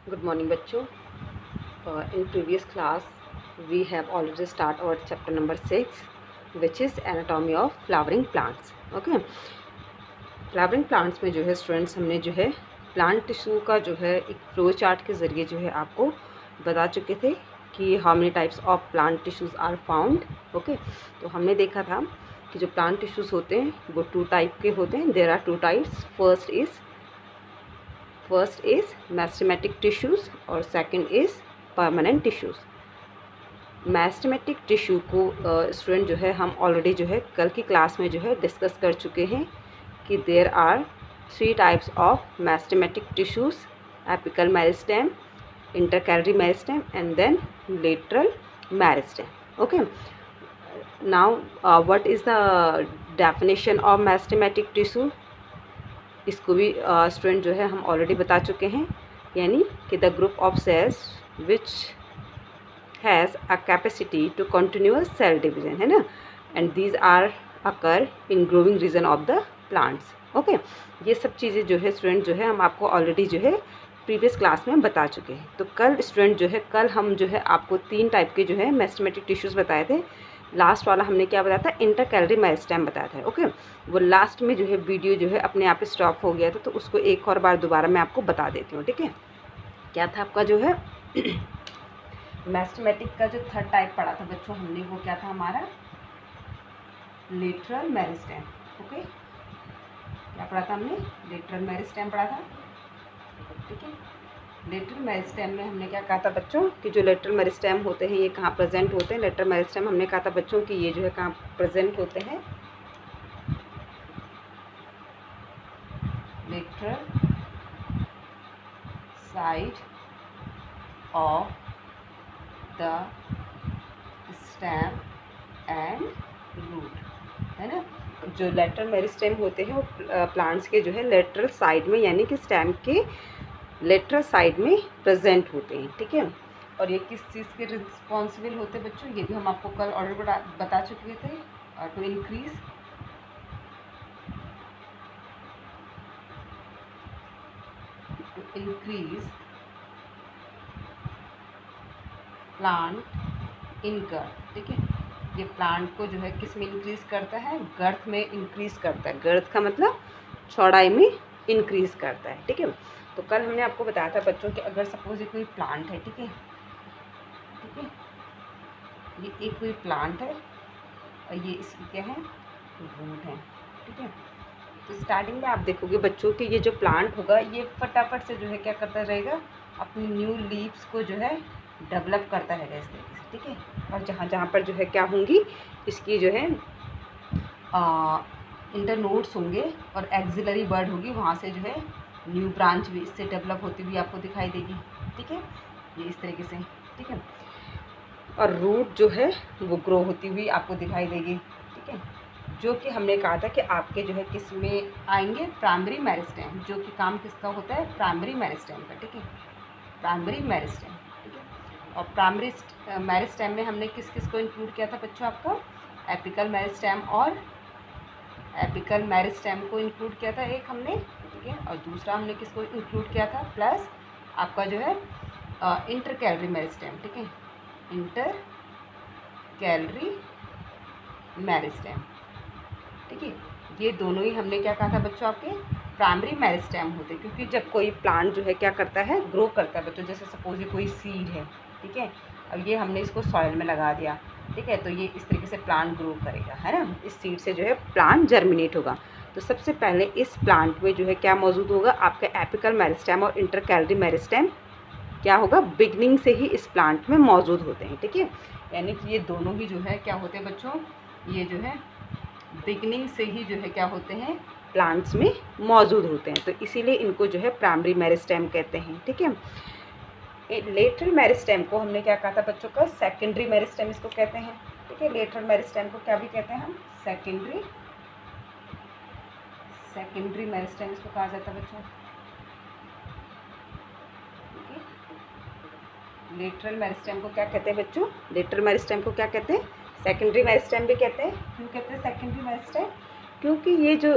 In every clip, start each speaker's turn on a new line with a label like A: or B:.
A: Good morning बच्चों. In previous class we have already start our chapter number 6 which is anatomy of flowering plants. Okay, flowering plants में जो है students हमने जो है plant tissue का जो है एक फ्लो चार्ट के ज़रिए जो है आपको बता चुके थे कि how many types of plant tissues are found. Okay, तो हमने देखा था कि जो प्लांट टिश्यूज़ होते हैं वो 2 टाइप के होते हैं. There are 2 types. First is meristematic tissues और second is permanent tissues. Meristematic tissue को स्टूडेंट जो है हम ऑलरेडी जो है कल की क्लास में जो है डिस्कस कर चुके हैं कि there are 3 types of meristematic tissues: apical meristem, intercalary meristem and then lateral meristem. Okay, now what is the definition of meristematic tissue? इसको भी स्टूडेंट जो है हम ऑलरेडी बता चुके हैं, यानी कि the group of cells which has a capacity to continuous cell division, है ना, and these are occur in growing region of the plants. Okay, ये सब चीज़ें जो है स्टूडेंट जो है हम आपको ऑलरेडी जो है प्रीवियस क्लास में बता चुके हैं. तो कल स्टूडेंट जो है कल हम जो है आपको 3 टाइप के जो है मेस्टेमेटिक टिश्यूज़ बताए थे. लास्ट वाला हमने क्या बताया था? इंटरकैलरी मेरिस्टेम बताया था. ओके, वो लास्ट में जो है वीडियो जो है अपने आप स्टॉप हो गया था, तो उसको एक और बार दोबारा मैं आपको बता देती हूँ. ठीक है, क्या था आपका जो है मेस्टेमेटिक का जो 3rd टाइप पढ़ा था बच्चों हमने, वो क्या था हमारा? Lateral meristem. ओके, क्या पढ़ा था हमने? लेटरल मेरिस्टेम पढ़ा था. ठीक है, लेटरल मेरिस्टेम में हमने क्या कहा था बच्चों कि जो लेटरल मेरिस्टेम होते हैं ये कहाँ प्रेजेंट होते हैं? लेटरल मेरिस्टेम हमने कहा था बच्चों कि ये जो है कहाँ प्रेजेंट होते हैं? Lateral side of the stem and root, है ना. जो लेटरल मेरिस्टेम होते हैं वो प्लांट्स के जो है लेटरल साइड में, यानी कि स्टेम के लेटरल साइड में प्रेजेंट होते हैं. ठीक है, और ये किस चीज़ के रिस्पॉन्सिबल होते हैं बच्चों? ये भी हम आपको कल ऑलरेडी बता चुके थे. To increase plant in girth. ठीक है, ये प्लांट को जो है किस में इंक्रीज़ करता है? गर्थ में इंक्रीज़ करता है. गर्थ का मतलब चौड़ाई में इंक्रीज़ करता है. ठीक है, तो कल हमने आपको बताया था बच्चों कि अगर सपोज ये कोई प्लांट है, ठीक है, ठीक है, ये एक कोई प्लांट है और ये इसकी क्या है? रूट है. ठीक है, तो स्टार्टिंग में आप देखोगे बच्चों कि ये जो प्लांट होगा ये फटाफट से जो है क्या करता रहेगा? अपनी न्यू लीव्स को जो है डेवलप करता रहेगा इस तरीके से. ठीक है, और जहाँ जहाँ पर जो है क्या होंगी? इसकी जो है इंटरनोड्स होंगे और एक्सिलरी बर्ड होगी, वहाँ से जो है न्यू ब्रांच भी इससे डेवलप होती हुई आपको दिखाई देगी. ठीक है, ये इस तरीके से. ठीक है, और रूट जो है वो ग्रो होती हुई आपको दिखाई देगी. ठीक है, जो कि हमने कहा था कि आपके जो है किस में आएंगे? प्राइमरी मेरिस्टेम, जो कि काम किसका होता है? प्राइमरी मेरिस्टेम का. ठीक है, प्राइमरी मेरिस्टेम. ठीक है, और प्राइमरी मेरिस्टेम में हमने किस किस को इंक्लूड किया था बच्चों? आपको एपिकल मेरिस्टेम और एपिकल मेरिस्टेम को इंक्लूड किया था एक हमने. ठीक है, और दूसरा हमने किसको इंक्लूड किया था? प्लस आपका जो है इंटरकैलरी मेरिस्टेम. ठीक है, इंटरकैलरी मेरिस्टेम. ठीक है, ये दोनों ही हमने क्या कहा था बच्चों? आपके प्राइमरी मेरिस्टेम होते, क्योंकि जब कोई प्लांट जो है क्या करता है? ग्रो करता है बच्चों. जैसे सपोज ये कोई सीड है, ठीक है, अब ये हमने इसको सॉइल में लगा दिया. ठीक है, तो ये इस तरीके से प्लांट ग्रो करेगा, है ना. इस सीड से जो है प्लांट जर्मिनेट होगा. तो सबसे पहले इस प्लांट में जो है क्या मौजूद होगा? आपका एपिकल मेरिस्टेम और इंटरकैलरी मेरिस्टेम क्या होगा? बिगनिंग से ही इस प्लांट में मौजूद होते हैं. ठीक है, यानी कि ये दोनों ही जो है क्या होते हैं बच्चों? ये जो है बिगनिंग से ही जो है क्या होते हैं? प्लांट्स में मौजूद होते हैं. तो इसीलिए इनको जो है प्राइमरी मेरिस्टेम कहते हैं. ठीक है, लेटरल मेरिस्टेम को हमने क्या कहा था बच्चों का? सेकेंडरी मेरिस्टेम इसको कहते हैं. ठीक है, लेटरल मेरिस्टेम को क्या भी कहते हैं हम? सेकेंडरी मेरिस्टेम इसको कहा जाता है बच्चों. ठीक है, लेटरल मेरिस्टेम को क्या कहते हैं बच्चों? लेटरल मेरिस्टेम को क्या कहते हैं? सेकेंडरी मेरिस्टेम भी कहते हैं. क्यों कहते हैं सेकेंडरी मेरिस्टेम? क्योंकि ये जो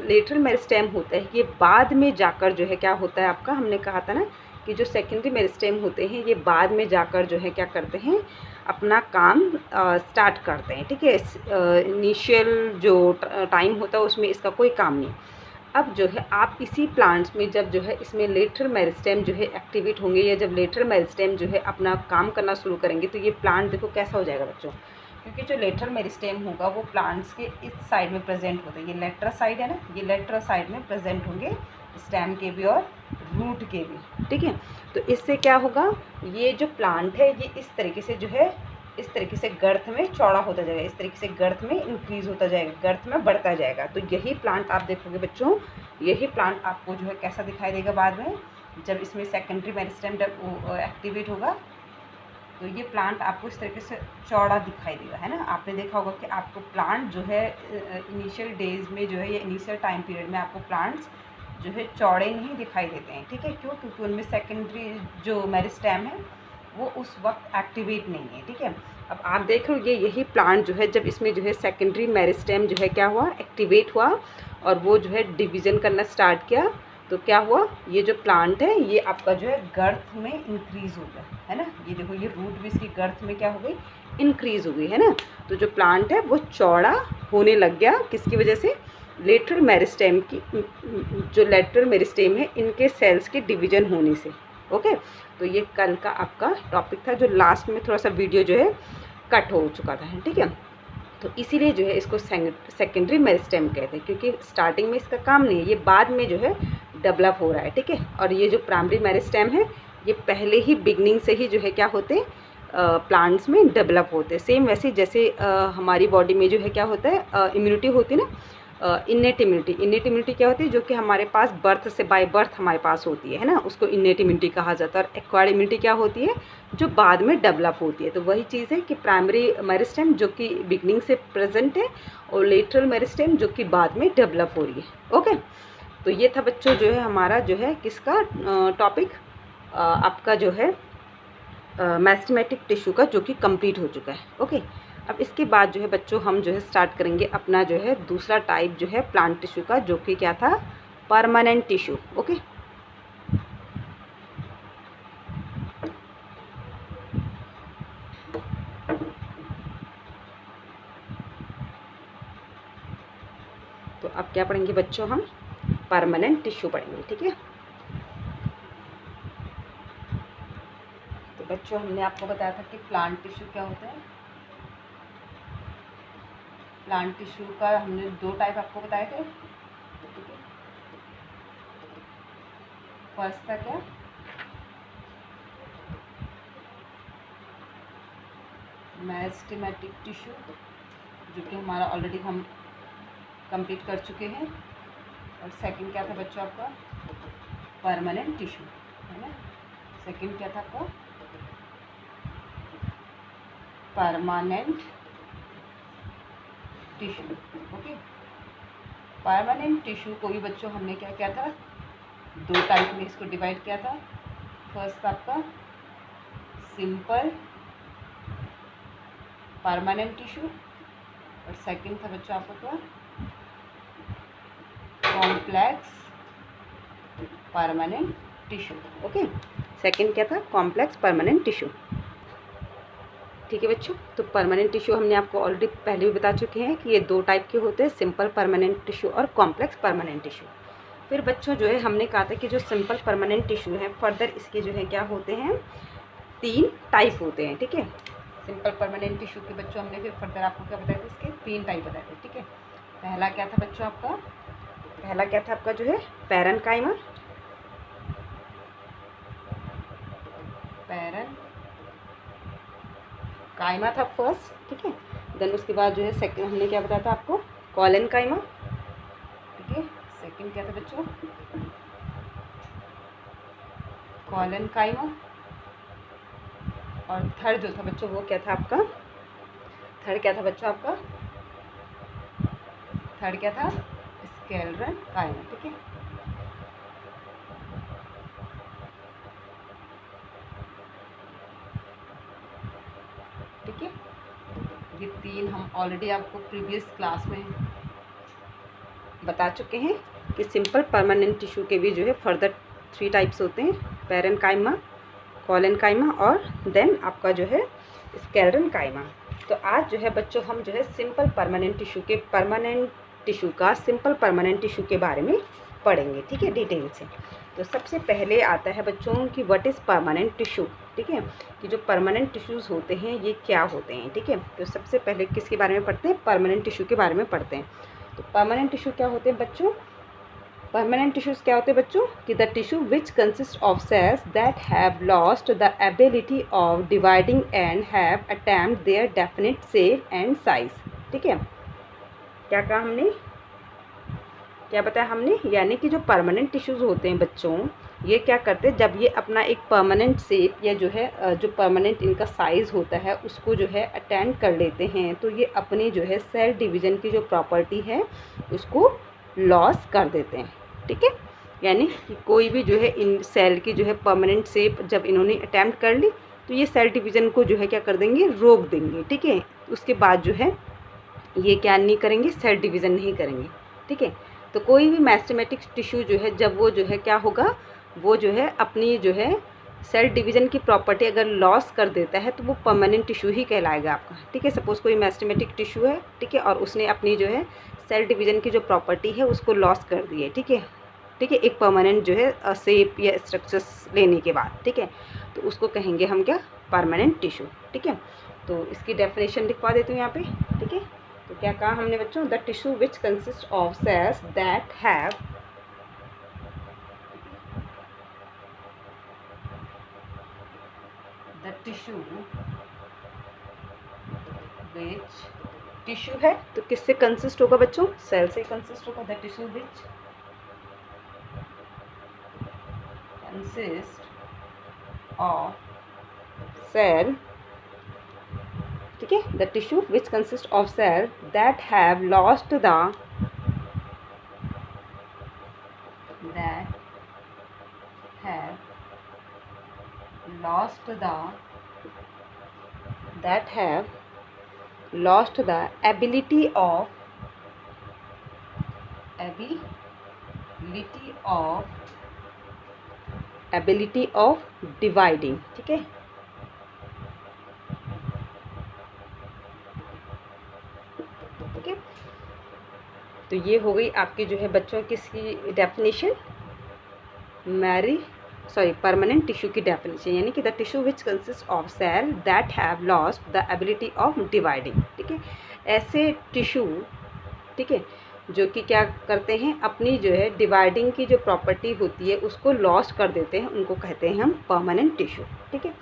A: लेटरल मेरिस्टेम होता है ये बाद में जाकर जो है क्या होता है आपका, हमने कहा था ना कि जो सेकेंडरी मेरिस्टेम होते हैं ये बाद में जाकर जो है क्या करते हैं, अपना काम स्टार्ट करते हैं, ठीक है। इनिशियल जो टाइम होता है उसमें इसका कोई काम नहीं। अब जो है आप इसी प्लांट्स में जब जो है इसमें लेटरल मेरिस्टेम जो है एक्टिवेट होंगे, या जब लेटरल मेरिस्टेम जो है अपना काम करना शुरू करेंगे, तो ये प्लांट देखो कैसा हो जाएगा बच्चों, क्योंकि जो लेटरल मेरिस्टेम होगा वो प्लांट्स के इस साइड में प्रेजेंट होता है। ये लेटरल साइड है ना, ये लेटरल साइड में प्रेजेंट होंगे स्टेम के भी और रूट के भी, ठीक है। तो इससे क्या होगा, ये जो प्लांट है ये इस तरीके से जो है इस तरीके से गर्थ में चौड़ा होता जाएगा, इस तरीके से गर्थ में इंक्रीज़ होता जाएगा, गर्थ में बढ़ता जाएगा। तो यही प्लांट आप देखोगे बच्चों, यही प्लांट आपको जो है कैसा दिखाई देगा बाद में, जब इसमें सेकेंडरी मेरिस्टेम एक्टिवेट होगा तो ये प्लांट आपको इस तरीके से चौड़ा दिखाई देगा, है ना। आपने देखा होगा कि आपको प्लांट जो है इनिशियल डेज में जो है या इनिशियल टाइम पीरियड में आपको प्लांट्स जो है चौड़े नहीं दिखाई देते हैं, ठीक है। क्यों? क्योंकि उनमें सेकेंडरी जो मेरिस्टेम है वो उस वक्त एक्टिवेट नहीं है, ठीक है। अब आप देख रहे हो ये यही प्लांट जो है जब इसमें जो है सेकेंडरी मेरिस्टेम जो है क्या हुआ, एक्टिवेट हुआ और वो जो है डिवीज़न करना स्टार्ट किया, तो क्या हुआ, ये जो प्लांट है ये आपका जो है गर्थ में इंक्रीज़ हो गया, है ना। ये देखो ये रूट भी इसकी गर्थ में क्या हो गई, इंक्रीज़ हो गई, है ना। तो जो प्लांट है वो चौड़ा होने लग गया, किसकी वजह से, लेटरल मेरिस्टेम की, जो लेटरल मेरिस्टेम है इनके सेल्स के डिवीज़न होने से। ओके, तो ये कल का आपका टॉपिक था, जो लास्ट में थोड़ा सा वीडियो जो है कट हो चुका था, ठीक है। तो इसीलिए जो है इसको सेकेंडरी मेरिस्टेम कहते हैं, क्योंकि स्टार्टिंग में इसका काम नहीं है, ये बाद में जो है डेवलप हो रहा है, ठीक है। और ये जो प्राइमरी मेरिस्टेम है ये पहले ही बिगनिंग से ही जो है क्या होते हैं, प्लांट्स में डेवलप होते हैं। सेम वैसे जैसे हमारी बॉडी में जो है क्या होता है, इम्यूनिटी होती है ना, इन्नेट इम्यूनिटी क्या होती है, जो कि हमारे पास बर्थ से, बाय बर्थ हमारे पास होती है ना, उसको इन्नेट इम्यूनिटी कहा जाता है। और एक्वायर्ड इम्यूनिटी क्या होती है, जो बाद में डेवलप होती है। तो वही चीज़ है कि प्राइमरी मेरिस्टेम जो कि बिगनिंग से प्रेजेंट है, और लेटरल मेरिस्टेम जो कि बाद में डेवलप हो रही है। ओके, तो ये था बच्चों जो है हमारा जो है किसका टॉपिक, आपका जो है मेरिस्टेमेटिक टिश्यू का, जो कि कंप्लीट हो चुका है। ओके, अब इसके बाद जो है बच्चों हम जो है स्टार्ट करेंगे अपना जो है दूसरा टाइप जो है प्लांट टिश्यू का, जो कि क्या था, परमानेंट टिश्यू। ओके, तो अब क्या पढ़ेंगे बच्चों, हम परमानेंट टिश्यू पढ़ेंगे, ठीक है। तो बच्चों हमने आपको बताया था कि प्लांट टिश्यू क्या होता है। प्लांट टिश्यू का हमने दो टाइप आपको बताए थे, ठीक है। फर्स्ट था क्या, मेरिस्टेमेटिक टिश्यू, जो कि हमारा ऑलरेडी हम कंप्लीट कर चुके हैं। और सेकंड क्या था बच्चों आपका, परमानेंट टिश्यू, है ना। सेकंड क्या था आपका, permanent tissue. Okay, permanent tissue को भी बच्चों हमने क्या किया था, दो टाइप में इसको डिवाइड किया था। फर्स्ट आपका सिंपल परमानेंट टिश्यू, और सेकंड था बच्चों आपका क्या, complex permanent tissue. Okay, second क्या था, कॉम्प्लेक्स परमानेंट टिश्यू, ठीक है बच्चों। तो परमानेंट टिश्यू हमने आपको ऑलरेडी पहले भी बता चुके हैं कि ये दो टाइप के होते हैं, सिंपल परमानेंट टिश्यू और कॉम्प्लेक्स परमानेंट टिश्यू। फिर बच्चों जो है हमने कहा था कि जो सिंपल परमानेंट टिश्यू है, फर्दर इसके जो है क्या होते हैं, तीन टाइप होते हैं, ठीक है। सिंपल परमानेंट टिश्यू के बच्चों हमने फिर फर्दर आपको क्या बताया था, इसके तीन टाइप बताए थे, ठीक है। पहला क्या था बच्चों आपका, पहला क्या था आपका जो है पैरेन्काइमा, पैरेन्काइमा था फर्स्ट, ठीक है। देन उसके बाद जो है सेकंड हमने क्या बताया था आपको, कॉलेनकाइमा, ठीक है। सेकंड क्या था बच्चों, कॉलेनकाइमा। और थर्ड जो था बच्चों वो क्या था आपका, थर्ड क्या था बच्चों आपका, थर्ड क्या था, स्क्लेरेनकाइमा, ठीक है। ठीक है, ये तीन हम ऑलरेडी आपको प्रीवियस क्लास में बता चुके हैं कि सिंपल परमानेंट टिश्यू के भी जो है फर्दर 3 टाइप्स होते हैं, पैरेन्काइमा, कोलेनकाइमा और देन आपका जो है स्क्लेरेन्काइमा। तो आज जो है बच्चों हम जो है सिंपल परमानेंट टिश्यू का सिंपल परमानेंट टिश्यू के बारे में पढ़ेंगे, ठीक है, डिटेल से। तो सबसे पहले आता है बच्चों कि व्हाट इज़ परमानेंट टिश्यू, ठीक है, कि जो परमानेंट टिश्यूज़ होते हैं ये क्या होते हैं, ठीक है। तो सबसे पहले किसके बारे में पढ़ते हैं, परमानेंट टिश्यू के बारे में पढ़ते हैं। तो परमानेंट टिश्यू क्या होते हैं बच्चों, परमानेंट टिश्यूज़ क्या होते हैं बच्चों, कि the tissue which consist of cells that have lost the ability of dividing and have attempt their definite shape and size, ठीक है। क्या कहा हमने, क्या बताया हमने, यानी कि जो परमानेंट टिश्यूज़ होते हैं बच्चों ये क्या करते हैं, जब ये अपना एक परमानेंट शेप या जो है जो परमानेंट इनका साइज़ होता है उसको जो है अटेंड कर लेते हैं, तो ये अपनी जो है सेल डिवीज़न की जो प्रॉपर्टी है उसको लॉस कर देते हैं, ठीक है। यानी कि कोई भी जो है इन सेल की जो है परमानेंट शेप जब इन्होंने अटैम्प्ट कर ली तो ये सेल डिवीज़न को जो है क्या कर देंगे, रोक देंगे, ठीक है। उसके बाद जो है ये क्या नहीं करेंगे, सेल डिवीज़न नहीं करेंगे, ठीक है। तो कोई भी मेरिस्टेमेटिक टिश्यू जो है जब वो जो है क्या होगा, वो जो है अपनी जो है सेल डिवीज़न की प्रॉपर्टी अगर लॉस कर देता है तो वो परमानेंट टिश्यू ही कहलाएगा आपका, ठीक है। सपोज़ कोई मेरिस्टेमेटिक टिश्यू है, ठीक है, और उसने अपनी जो है सेल डिवीज़न की जो प्रॉपर्टी है उसको लॉस कर दी है, ठीक है, ठीक है, एक परमानेंट जो है शेप या स्ट्रक्चर्स लेने के बाद, ठीक है, तो उसको कहेंगे हम क्या, परमानेंट टिश्यू, ठीक है। तो इसकी डेफिनेशन लिखवा देती हूँ यहाँ पे, ठीक है। तो क्या कहा हमने बच्चों, the tissue which consist of cells that have the tissue which, tissue है तो किससे कंसिस्ट होगा बच्चों, सेल से कंसिस्ट होगा, the tissue which consist of cell, ठीक है, the tissue which consist of cell that have lost the ability of dividing, ठीक है। ठीक है, तो ये हो गई आपकी जो है बच्चों किसकी डेफिनेशन, परमानेंट टिश्यू की डेफिनेशन, यानी कि the tissue which consist of cell that have lost the ability of dividing, ठीक है। ऐसे टिश्यू, ठीक है, जो कि क्या करते हैं, अपनी जो है डिवाइडिंग की जो प्रॉपर्टी होती है उसको लॉस्ट कर देते हैं, उनको कहते हैं हम परमानेंट टिश्यू, ठीक है।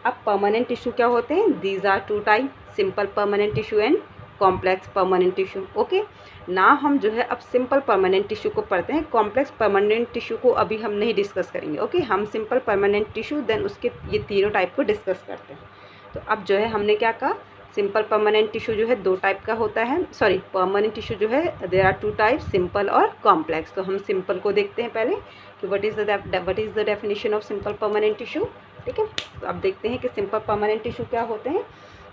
A: अब परमानेंट टिश्यू क्या होते हैं, these are 2 type, simple permanent tissue and complex permanent tissue, okay. ना हम जो है अब सिंपल परमानेंट टिश्यू को पढ़ते हैं, कॉम्प्लेक्स परमानेंट टिश्यू को अभी हम नहीं डिस्कस करेंगे, ओके। हम सिंपल परमानेंट टिश्यू देन उसके ये तीनों टाइप को डिस्कस करते हैं। तो अब जो है हमने क्या कहा, सिंपल परमानेंट टिश्यू जो है 2 टाइप का होता है, परमानेंट टिश्यू जो है देयर आर 2 टाइप, सिंपल और कॉम्प्लेक्स। तो हम सिंपल को देखते हैं पहले कि what is the definition of simple permanent tissue, ठीक है। तो अब देखते हैं कि सिंपल परमानेंट टिश्यू क्या होते हैं,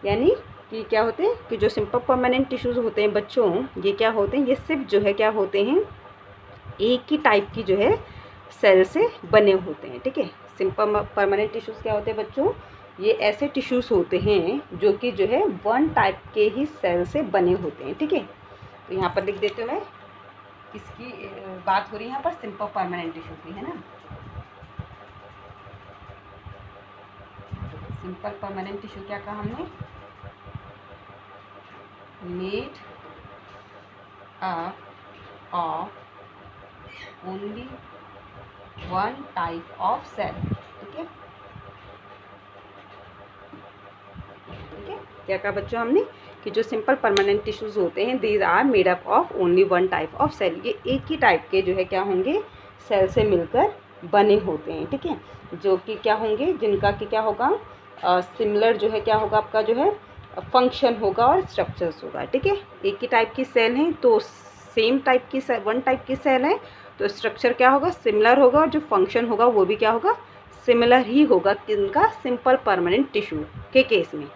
A: यानी कि क्या होते हैं कि जो सिंपल परमानेंट टिश्यूज़ होते हैं बच्चों, ये क्या होते हैं, ये सिर्फ जो है क्या होते हैं, एक ही टाइप की जो है सेल से बने होते हैं, ठीक है। सिंपल परमानेंट टिश्यूज़ क्या होते हैं बच्चों, ये ऐसे टिश्यूज़ होते हैं जो कि जो है 1 टाइप के ही सेल से बने होते हैं, ठीक है। तो यहाँ पर लिख देती हूँ मैं, किसकी बात हो रही है यहाँ पर, सिंपल परमानेंट टिश्यू की, है ना। सिंपल परमानेंट टिश्यू क्या कहा हमने, made up of only 1 type of cell, ठीक है, ठीक है। क्या कहा बच्चों हमने कि जो सिंपल परमानेंट टिश्यूज़ होते हैं these are made up of only 1 type of cell, ये एक ही टाइप के जो है क्या होंगे, सेल से मिलकर बने होते हैं, ठीक है। जो कि क्या होंगे, जिनका कि क्या होगा, सिमिलर जो है क्या होगा आपका जो है फंक्शन होगा और स्ट्रक्चर्स होगा, ठीक है। एक ही टाइप की सेल हैं तो सेम टाइप की 1 टाइप की सेल है तो स्ट्रक्चर क्या होगा, सिमिलर होगा, और जो फंक्शन होगा वो भी क्या होगा, सिमिलर ही होगा, किनका, सिंपल परमानेंट टिश्यू के केस में।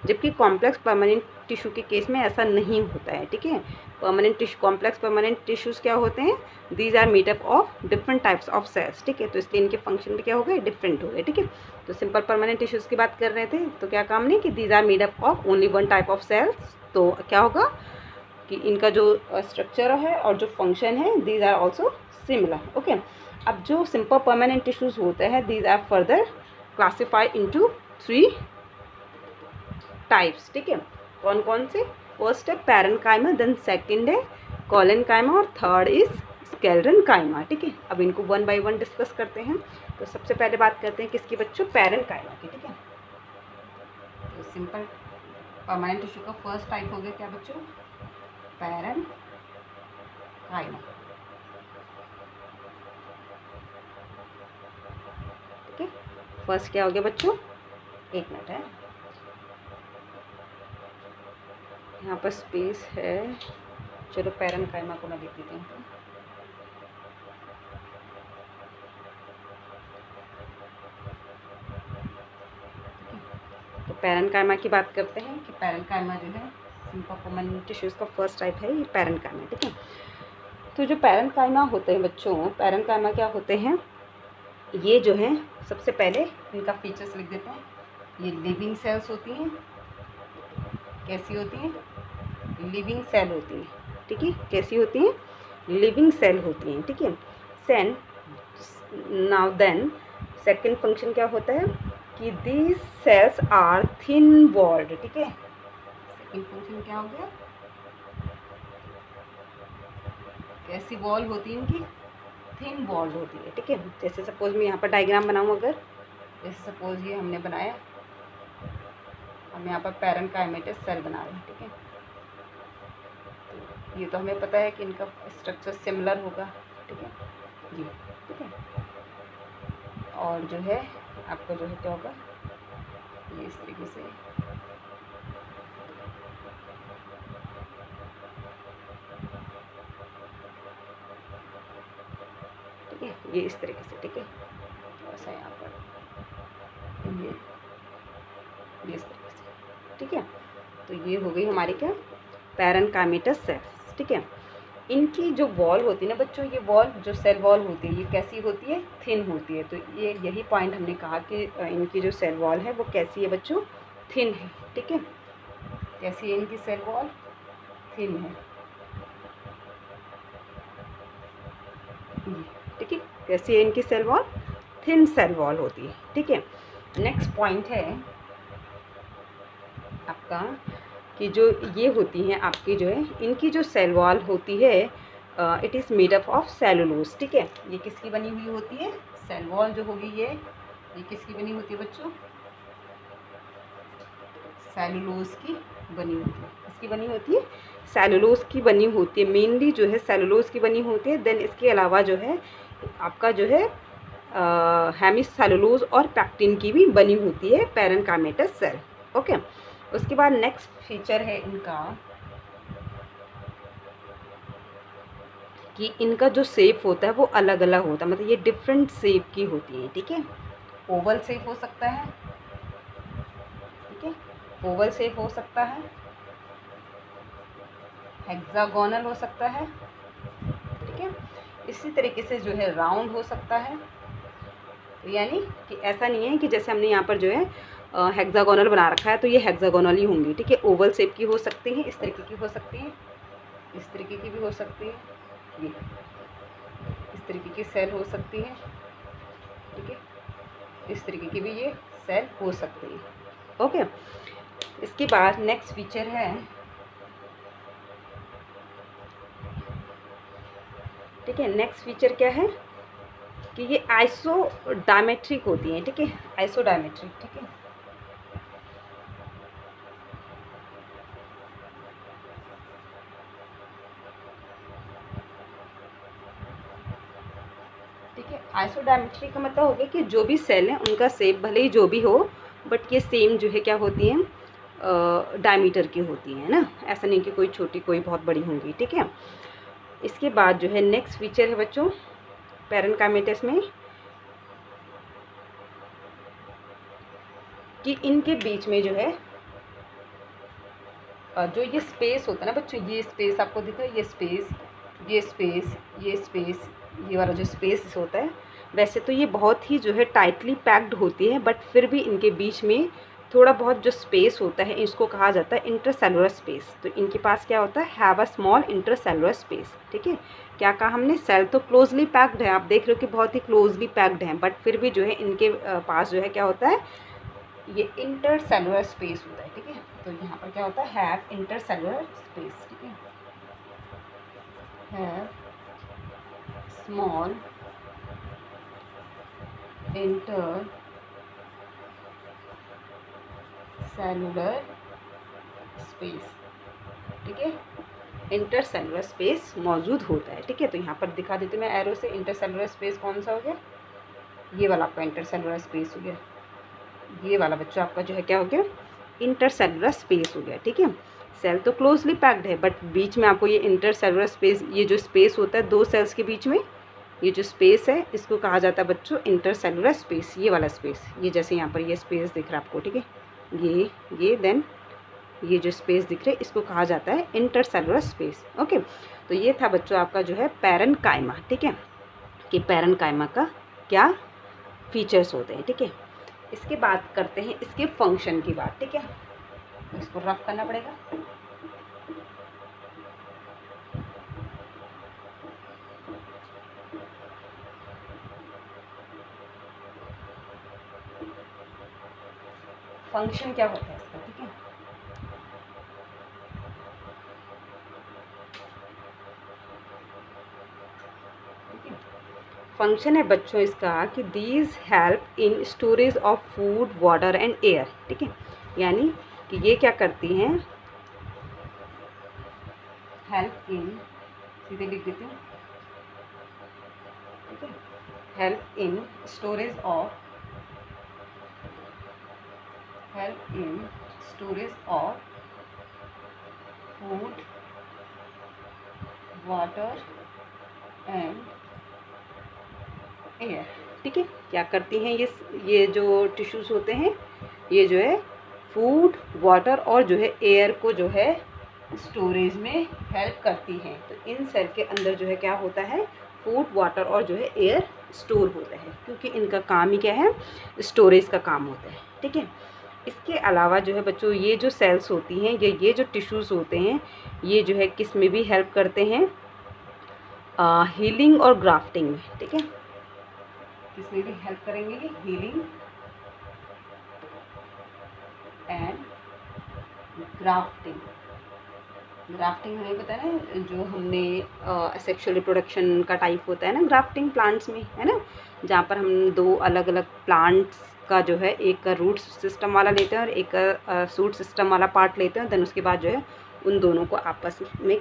A: जबकि कॉम्प्लेक्स परमानेंट टिश्यू के केस में ऐसा नहीं होता है, ठीक है। Permanent tissue, complex permanent tissues क्या होते हैं, these are made up of different types of cells, ठीक है। तो इसलिए इनके फंक्शन भी क्या हो गए, डिफरेंट हो गए, ठीक है। तो सिंपल परमानेंट टिश्यूज़ की बात कर रहे थे, तो क्या काम नहीं कि these are made up of only one type of cells, तो क्या होगा कि इनका जो स्ट्रक्चर है और जो फंक्शन है these are also similar, okay. अब जो सिंपल परमानेंट टिश्यूज़ होते हैं these are further classified into 3 types, ठीक है। कौन कौन से, फर्स्ट है पैरेन्काइमा, देन सेकंड है कोलेनकाइमा और थर्ड इज स्क्लेरेन्काइमा, ठीक है। अब इनको वन बाय वन डिस्कस करते हैं। तो सबसे पहले बात करते हैं किसकी बच्चों, पैरेन्काइमा की, ठीक है। तो सिंपल परमानेंट टिश्यू का फर्स्ट टाइप हो गया क्या बच्चों, पैरेन्काइमा, ठीक है। फर्स्ट क्या हो गया बच्चों, एक मिनट है, यहाँ पर स्पेस है, चलो पैरेन्काइमा को मैं लिख देती हूँ। तो पैरेन्काइमा की बात करते हैं कि पैरेन्काइमा जो है सिंपल परमानेंट टिश्यूज़ का फर्स्ट टाइप है, ये पैरेन्काइमा, ठीक है। तो जो पैरेन्काइमा होते हैं बच्चों, पैरेन्काइमा क्या होते हैं, ये जो है सबसे पहले इनका फीचर्स लिख देते हैं। ये लिविंग सेल्स होती हैं, कैसी होती हैं, लिविंग सेल होती हैं, ठीक है। कैसी होती हैं, लिविंग सेल होती हैं, ठीक है। सेन नाउ देन सेकंड फंक्शन क्या होता है कि these cells are thin walled, ठीक है। सेकंड फंक्शन क्या हो गया, कैसी वॉल होती है इनकी, थिन वॉल होती है, ठीक है। जैसे सपोज मैं यहाँ पर डायग्राम बनाऊँ, अगर जैसे सपोज ये हमने बनाया, हम यहाँ पर पैरेन्काइमेटस सेल बना रहे हैं, ठीक है। तो ये तो हमें पता है कि इनका स्ट्रक्चर सिमिलर होगा, ठीक है जी, ठीक है। और जो है आपका जो है क्या होगा, ये इस तरीके से, ठीक है, ये इस तरीके से, ठीक है। ऐसा यहाँ पर ये इस तरीके से, ठीक है। तो ये हो गई हमारी क्या, पैरेन्काइमेटस सेल्स, ठीक है। इनकी जो वॉल होती है ना बच्चों, ये वॉल जो सेल वॉल होती है ये कैसी होती है, थिन होती है। तो ये यही पॉइंट हमने कहा कि इनकी जो सेल वॉल है वो कैसी है बच्चों, थिन है, ठीक है। कैसी है इनकी सेल वॉल, थिन है, ठीक है। कैसी है इनकी cell wall, thin cell wall होती है, ठीक है। नेक्स्ट पॉइंट है आपका कि जो ये होती हैं आपकी जो है, इनकी जो सेल वॉल होती है it is made up of cellulose, ठीक है। ये किसकी बनी हुई होती है, सेल वॉल जो होगी ये किसकी बनी होती है बच्चों, सेलुलोज की बनी होती है। किसकी बनी होती है, सेलुलोज की बनी होती है, मेनली जो है सेलुलोज की बनी होती है। देन इसके अलावा जो है आपका जो है हेमिसेलुलोज और पैक्टिन की भी बनी होती है पैरेन्काइमेटस सेल, ओके। उसके बाद नेक्स्ट फीचर है इनका कि इनका जो शेप होता है वो अलग अलग होता है, मतलब ये डिफरेंट शेप की होती है, ठीक है। ओवल शेप हो सकता है, ठीक है, ओवल शेप हो सकता है, हेक्सागोनल हो सकता है, ठीक है। इसी तरीके से जो है राउंड हो सकता है, तो यानी कि ऐसा नहीं है कि जैसे हमने यहाँ पर जो है हेक्सागोनल बना रखा है तो ये हेक्सागोनल ही होंगी, ठीक है। ओवल शेप की हो सकती है, इस तरीके की हो सकती है, इस तरीके की भी हो सकती है, ये इस तरीके की सेल हो सकती है, ठीक है। इस तरीके की भी ये सेल हो सकती है, ओके। इसके बाद नेक्स्ट फीचर है, ठीक है, नेक्स्ट फीचर क्या है कि ये आइसोडायमेट्रिक होती हैं, ठीक है, आइसोडायमेट्रिक, ठीक है। ठीक है, आइसोडायमेट्रिक का मतलब हो गया कि जो भी सेल हैं उनका शेप भले ही जो भी हो बट ये सेम जो है क्या होती हैं, डायमीटर की होती हैं ना, ऐसा नहीं कि कोई छोटी कोई बहुत बड़ी होंगी, ठीक है। इसके बाद जो है नेक्स्ट फीचर है बच्चों पैरेन्काइमेटस में कि इनके बीच में जो है जो ये स्पेस होता है ना बच्चों, ये स्पेस आपको दिख रहा है, ये स्पेस, ये स्पेस, ये स्पेस, ये वाला जो स्पेस होता है, वैसे तो ये बहुत ही जो है टाइटली पैक्ड होती है, बट फिर भी इनके बीच में थोड़ा बहुत जो स्पेस होता है इसको कहा जाता है इंटरसेलुलर स्पेस। तो इनके पास क्या होता है, have a small intercellular space. ठीक है, क्या कहा हमने, सेल तो क्लोजली पैक्ड है, आप देख रहे हो कि बहुत ही क्लोजली पैक्ड हैं, बट फिर भी जो है इनके पास जो है क्या होता है, ये इंटरसेलुलर स्पेस होता है। ठीक है, तो यहाँ पर क्या होता है, हैव इंटरसेलुलर स्पेस। ठीक है, हैव स्मॉल इंटरसेलुलर स्पेस। ठीक है, इंटरसेलुलर स्पेस मौजूद होता है। ठीक है, तो यहाँ पर दिखा देती हूँ मैं एरो से, इंटरसेलुलर स्पेस कौन सा हो गया, ये वाला आपका इंटरसेलुलर स्पेस हो गया, ये वाला बच्चों आपका जो है क्या हो गया, इंटरसेलुलर स्पेस हो गया। ठीक है, सेल तो क्लोजली पैक्ड है, बट बीच में आपको ये इंटरसेलुलर स्पेस, ये जो स्पेस होता है दो सेल्स के बीच में, ये जो स्पेस है इसको कहा जाता है बच्चों इंटरसेलुलर स्पेस। ये वाला स्पेस, ये जैसे यहाँ पर ये स्पेस दिख रहा है आपको, ठीक है, ये देन ये जो स्पेस दिख रहे इसको कहा जाता है इंटरसेलुलर स्पेस। ओके, तो ये था बच्चों आपका जो है पैरेन्काइमा। ठीक है, कि पैरेन्काइमा का क्या फीचर्स होते हैं। ठीक है, इसके बाद करते हैं इसके फंक्शन की बात। ठीक है, इसको रफ करना पड़ेगा। फंक्शन क्या होता है इसका, ठीक है, फंक्शन है बच्चों इसका कि these help in storage of food, water and air. ठीक है, यानी कि ये क्या करती हैं, हेल्प इन, सीधे लिख देती हूँ, ठीक है, help in storage of, help in storage of food, water and air. ठीक है, क्या करती हैं ये जो टिश्यूज़ होते हैं, ये जो है फूड, वाटर और जो है एयर को जो है स्टोरेज में हेल्प करती हैं। तो इन सेल के अंदर जो है क्या होता है, फूड, वाटर और जो है एयर स्टोर होता है, क्योंकि इनका काम ही क्या है, स्टोरेज का काम होता है। ठीक है, इसके अलावा जो है बच्चों ये जो सेल्स होती हैं, ये जो टिश्यूज़ होते हैं, ये जो है किस में भी हेल्प करते हैं, हीलिंग और ग्राफ्टिंग में। ठीक है, किसमें भी हेल्प करेंगे, ये हीलिंग एंड ग्राफ्टिंग। ग्राफ्टिंग हमें पता है ना, जो हमने सेक्सुअल रिप्रोडक्शन का टाइप होता है ना ग्राफ्टिंग प्लांट्स में, है ना, जहाँ पर हम दो अलग अलग प्लांट्स का जो है एक का रूट सिस्टम वाला लेते हैं और एक का शूट सिस्टम वाला पार्ट लेते हैं, देन उसके बाद जो है उन दोनों को आपस में